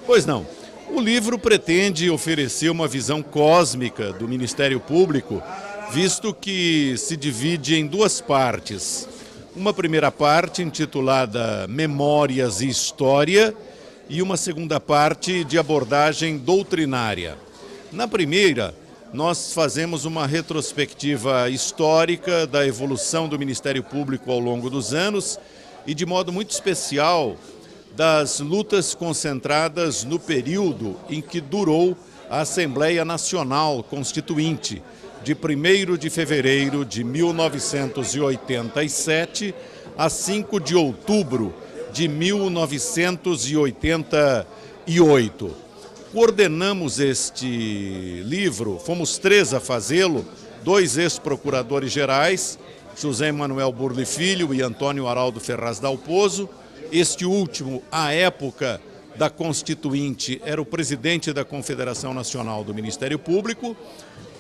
Pois não. O livro pretende oferecer uma visão cósmica do Ministério Público, visto que se divide em duas partes. Uma primeira parte intitulada Memórias e História e uma segunda parte de abordagem doutrinária. Na primeira, nós fazemos uma retrospectiva histórica da evolução do Ministério Público ao longo dos anos e, de modo muito especial, das lutas concentradas no período em que durou a Assembleia Nacional Constituinte, de 1º de fevereiro de 1987 a 5 de outubro de 1988. Coordenamos este livro, fomos 3 a fazê-lo, 2 ex-procuradores gerais, José Manuel Burle Filho e Antônio Araldo Ferraz Dalpozo. Este último, à época da Constituinte, era o presidente da Confederação Nacional do Ministério Público.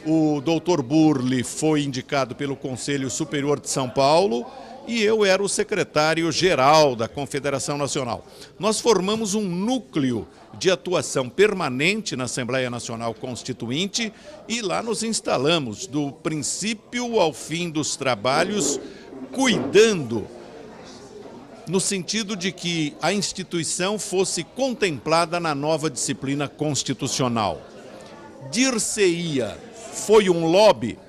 O doutor Burle foi indicado pelo Conselho Superior de São Paulo e eu era o secretário-geral da Confederação Nacional. Nós formamos um núcleo de atuação permanente na Assembleia Nacional Constituinte e lá nos instalamos, do princípio ao fim dos trabalhos, cuidando no sentido de que a instituição fosse contemplada na nova disciplina constitucional. Dir-se-ia, foi um lobby,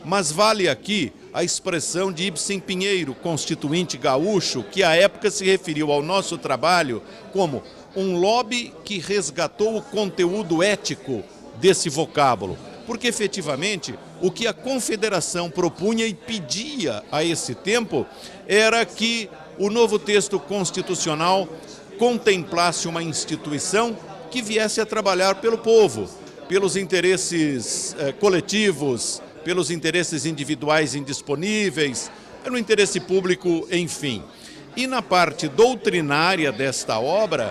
mas vale aqui a expressão de Ibsen Pinheiro, constituinte gaúcho, que à época se referiu ao nosso trabalho como um lobby que resgatou o conteúdo ético desse vocábulo, porque efetivamente o que a Confederação propunha e pedia a esse tempo era que o novo texto constitucional contemplasse uma instituição que viesse a trabalhar pelo povo, pelos interesses coletivos, pelos interesses individuais indisponíveis, pelo interesse público, enfim. E na parte doutrinária desta obra,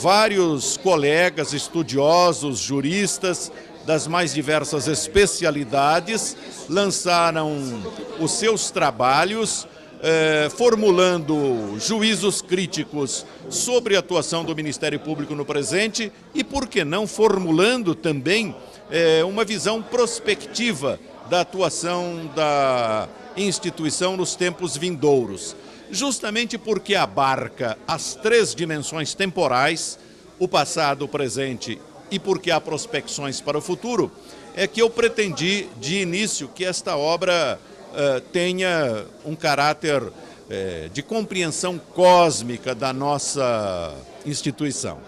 vários colegas estudiosos, juristas, das mais diversas especialidades, lançaram os seus trabalhos, formulando juízos críticos sobre a atuação do Ministério Público no presente e, por que não, formulando também uma visão prospectiva da atuação da instituição nos tempos vindouros. Justamente porque abarca as 3 dimensões temporais, o passado, o presente e porque há prospecções para o futuro, é que eu pretendi de início que esta obra tenha um caráter de compreensão cósmica da nossa instituição.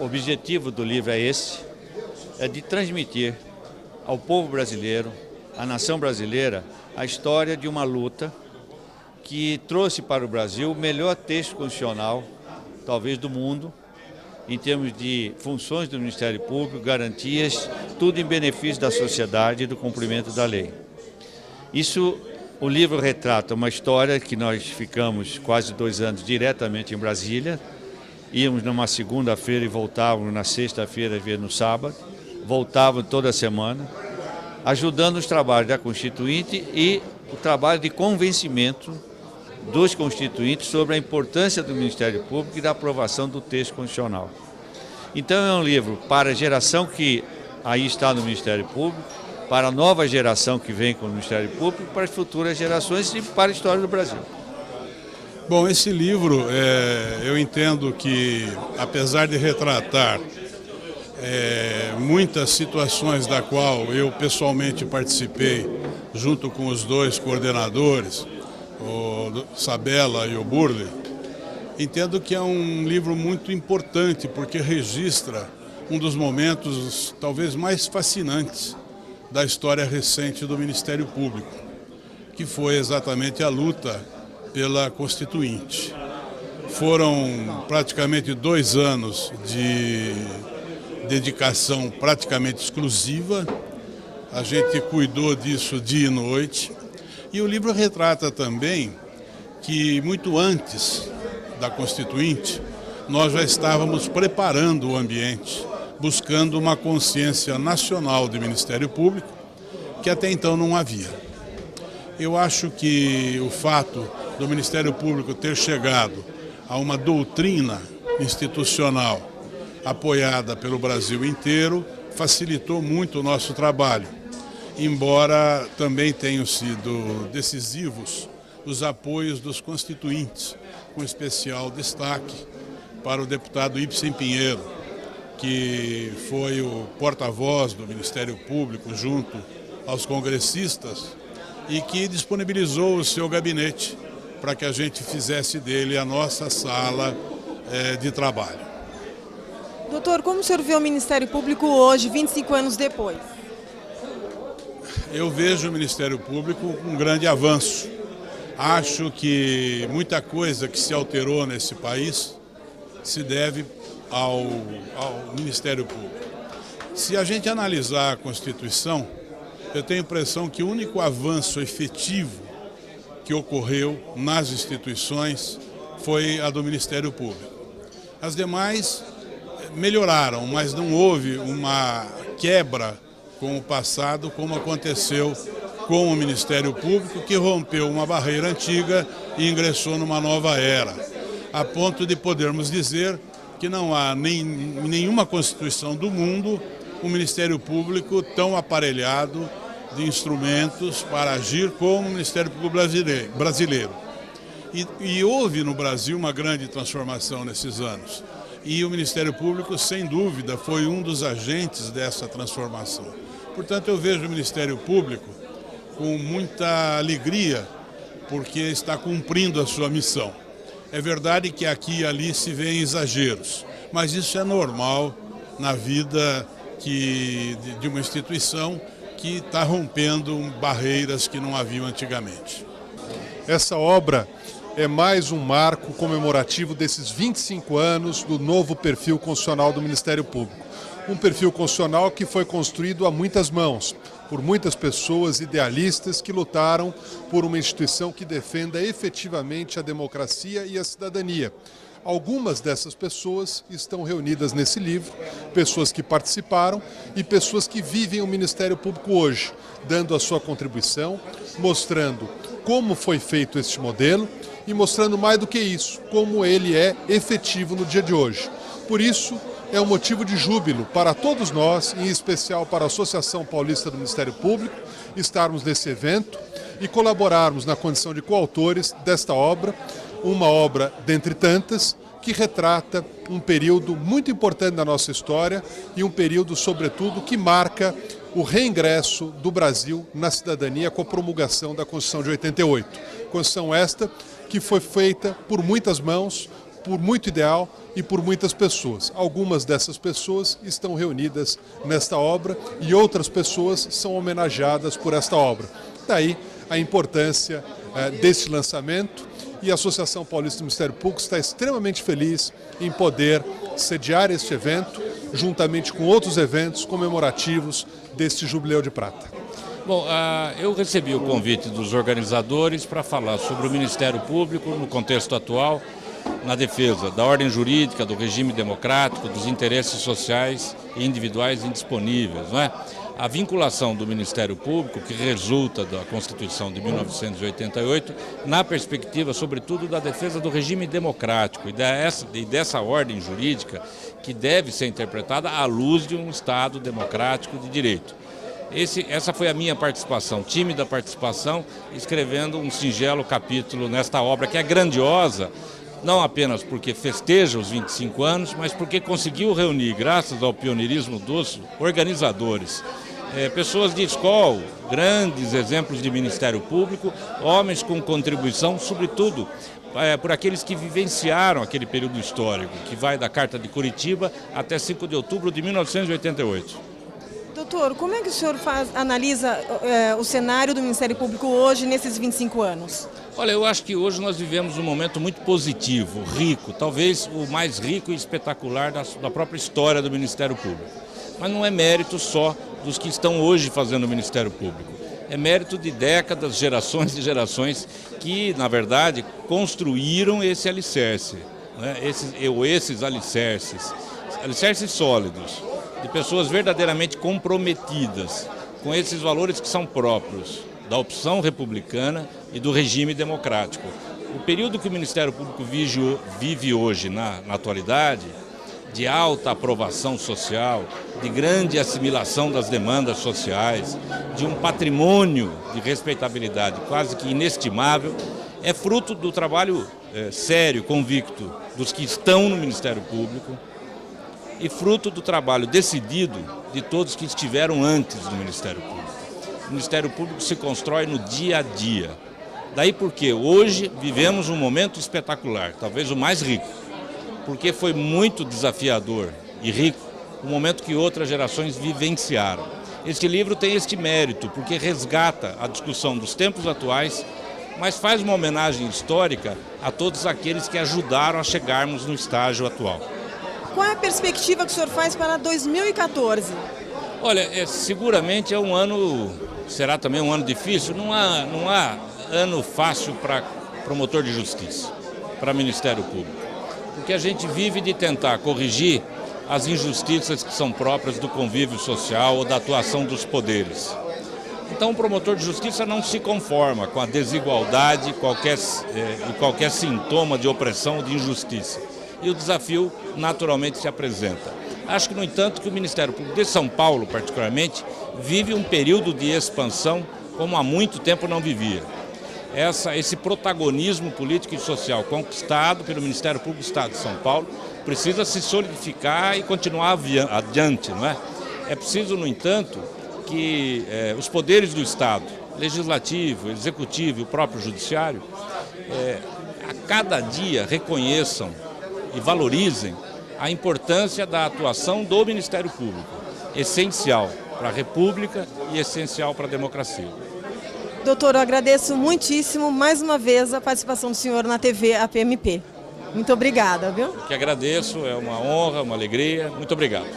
O objetivo do livro é esse, é de transmitir ao povo brasileiro, à nação brasileira, a história de uma luta que trouxe para o Brasil o melhor texto constitucional, talvez do mundo, em termos de funções do Ministério Público, garantias, tudo em benefício da sociedade e do cumprimento da lei. O livro retrata uma história que nós ficamos quase 2 anos diretamente em Brasília, íamos numa segunda-feira e voltávamos na sexta-feira e no sábado, voltávamos toda semana, ajudando os trabalhos da Constituinte e o trabalho de convencimento dos constituintes sobre a importância do Ministério Público e da aprovação do texto constitucional. Então é um livro para a geração que aí está no Ministério Público, para a nova geração que vem com o Ministério Público, para as futuras gerações e para a história do Brasil. Bom, esse livro, eu entendo que, apesar de retratar muitas situações da qual eu pessoalmente participei, junto com os 2 coordenadores, o Sabella e o Burle, entendo que é um livro muito importante porque registra um dos momentos talvez mais fascinantes da história recente do Ministério Público, que foi exatamente a luta pela Constituinte. Foram praticamente 2 anos de dedicação praticamente exclusiva, a gente cuidou disso dia e noite. E o livro retrata também que, muito antes da Constituinte, nós já estávamos preparando o ambiente, buscando uma consciência nacional de Ministério Público, que até então não havia. Eu acho que o fato do Ministério Público ter chegado a uma doutrina institucional apoiada pelo Brasil inteiro, facilitou muito o nosso trabalho, embora também tenham sido decisivos os apoios dos constituintes, com especial destaque para o deputado Ibsen Pinheiro, que foi o porta-voz do Ministério Público junto aos congressistas e que disponibilizou o seu gabinete para que a gente fizesse dele a nossa sala de trabalho. Doutor, como o senhor vê o Ministério Público hoje, 25 anos depois? Eu vejo o Ministério Público com um grande avanço. Acho que muita coisa que se alterou nesse país se deve ao Ministério Público. Se a gente analisar a Constituição, eu tenho a impressão que o único avanço efetivo que ocorreu nas instituições foi a do Ministério Público. As demais melhoraram, mas não houve uma quebra com o passado, como aconteceu com o Ministério Público, que rompeu uma barreira antiga e ingressou numa nova era, a ponto de podermos dizer que não há nenhuma Constituição do mundo um Ministério Público tão aparelhado de instrumentos para agir como o Ministério Público brasileiro. E houve no Brasil uma grande transformação nesses anos. E o Ministério Público, sem dúvida, foi um dos agentes dessa transformação. Portanto, eu vejo o Ministério Público com muita alegria, porque está cumprindo a sua missão. É verdade que aqui e ali se vêem exageros, mas isso é normal na vida de uma instituição que está rompendo barreiras que não haviam antigamente. Essa obra é mais um marco comemorativo desses 25 anos do novo perfil constitucional do Ministério Público. Um perfil constitucional que foi construído a muitas mãos, por muitas pessoas idealistas que lutaram por uma instituição que defenda efetivamente a democracia e a cidadania. Algumas dessas pessoas estão reunidas nesse livro, pessoas que participaram e pessoas que vivem o Ministério Público hoje, dando a sua contribuição, mostrando como foi feito este modelo e mostrando mais do que isso, como ele é efetivo no dia de hoje. Por isso, é um motivo de júbilo para todos nós, em especial para a Associação Paulista do Ministério Público, estarmos nesse evento e colaborarmos na condição de coautores desta obra, uma obra dentre tantas, que retrata um período muito importante da nossa história e um período, sobretudo, que marca o reingresso do Brasil na cidadania com a promulgação da Constituição de 88. Constituição esta que foi feita por muitas mãos, por muito ideal e por muitas pessoas. Algumas dessas pessoas estão reunidas nesta obra e outras pessoas são homenageadas por esta obra. Daí a importância deste lançamento. E a Associação Paulista do Ministério Público está extremamente feliz em poder sediar este evento, juntamente com outros eventos comemorativos deste Jubileu de Prata. Bom, eu recebi o convite dos organizadores para falar sobre o Ministério Público no contexto atual, na defesa da ordem jurídica, do regime democrático, dos interesses sociais e individuais indisponíveis, não é? A vinculação do Ministério Público, que resulta da Constituição de 1988, na perspectiva, sobretudo, da defesa do regime democrático e dessa ordem jurídica que deve ser interpretada à luz de um Estado democrático de direito. Essa foi a minha participação, tímida participação, escrevendo um singelo capítulo nesta obra que é grandiosa, não apenas porque festeja os 25 anos, mas porque conseguiu reunir, graças ao pioneirismo dos organizadores, pessoas de escola, grandes exemplos de Ministério Público, homens com contribuição, sobretudo, por aqueles que vivenciaram aquele período histórico, que vai da Carta de Curitiba até 5 de outubro de 1988. Doutor, como é que o senhor analisa o cenário do Ministério Público hoje, nesses 25 anos? Olha, eu acho que hoje nós vivemos um momento muito positivo, rico, talvez o mais rico e espetacular da própria história do Ministério Público. Mas não é mérito só dos que estão hoje fazendo o Ministério Público. É mérito de décadas, gerações e gerações que, na verdade, construíram esse alicerce, né? Esses alicerces sólidos, de pessoas verdadeiramente comprometidas com esses valores que são próprios da opção republicana e do regime democrático. O período que o Ministério Público vive hoje, na atualidade, de alta aprovação social, de grande assimilação das demandas sociais, de um patrimônio de respeitabilidade quase que inestimável, é fruto do trabalho sério, convicto dos que estão no Ministério Público e fruto do trabalho decidido de todos que estiveram antes do Ministério Público. O Ministério Público se constrói no dia a dia. Daí porque hoje vivemos um momento espetacular, talvez o mais rico, porque foi muito desafiador e rico o momento que outras gerações vivenciaram. Este livro tem este mérito, porque resgata a discussão dos tempos atuais, mas faz uma homenagem histórica a todos aqueles que ajudaram a chegarmos no estágio atual. Qual é a perspectiva que o senhor faz para 2014? Olha, seguramente é um ano, será também um ano difícil, não há ano fácil para promotor de justiça, para Ministério Público, porque a gente vive de tentar corrigir as injustiças que são próprias do convívio social ou da atuação dos poderes. Então o promotor de justiça não se conforma com a desigualdade e qualquer sintoma de opressão ou de injustiça. E o desafio naturalmente se apresenta. Acho que, no entanto, que o Ministério Público de São Paulo, particularmente, vive um período de expansão como há muito tempo não vivia. Esse protagonismo político e social conquistado pelo Ministério Público do Estado de São Paulo precisa se solidificar e continuar adiante, não é? É preciso, no entanto, que os poderes do Estado, legislativo, executivo e o próprio judiciário, a cada dia reconheçam e valorizem a importância da atuação do Ministério Público, essencial para a República e essencial para a democracia. Doutor, eu agradeço muitíssimo mais uma vez a participação do senhor na TV APMP. Muito obrigada, viu? Eu que agradeço, é uma honra, uma alegria. Muito obrigado.